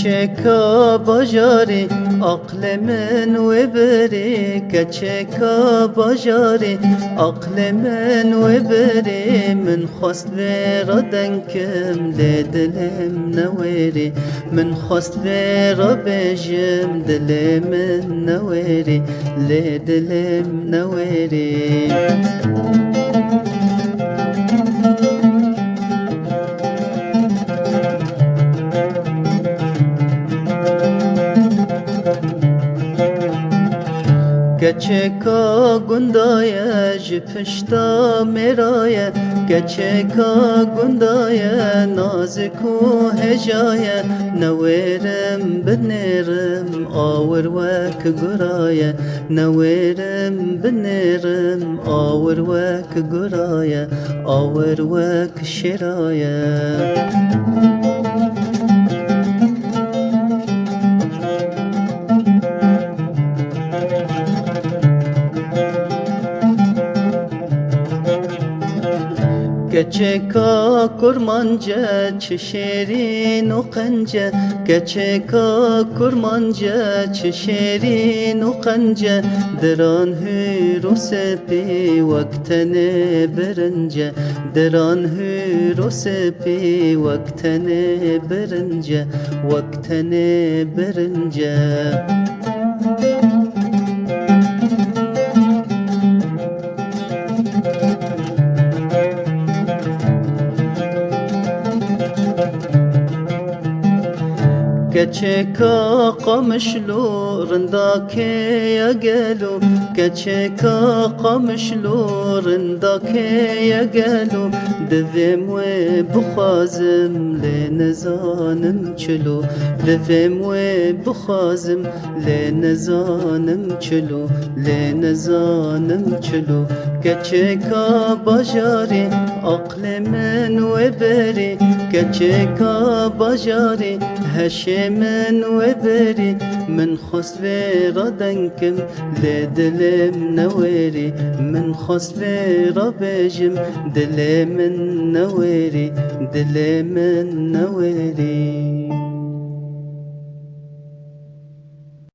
كچكا باجاري عقل من وبري كچكا باجاري عقل من وبري من خواست ورا دنكم لدلم نويري من خواست ورا بجم دلم نويري لدلم نويري كچكا گندايا جپشتا مرايا كچكا گندايا نازكو هجايا نويرم بنيرم آور وك قرايا نويرم بنيرم آور وك قرايا آور وك شرايا كچكا كرمانجا چشيرين وقنجا كچكا كرمانجا چشيرين وقنجا دران هيرو سبي وقتن برنجا دران هيرو سبي وقتن برنجا وقتن برنجا كچكا قمشلو رنداكي يا قالو كچكا قمشلو رنداكي يا قالو دفم وبخازم لنزانم چلو دفم وبخازم لنزانم چلو لنزانم چلو كچكا باجاري عقل من وبري كچكا باجاري هشي من وبري من خصف ردنكم لدلم نويري من خصف ربجم دلم نويري دلم نويري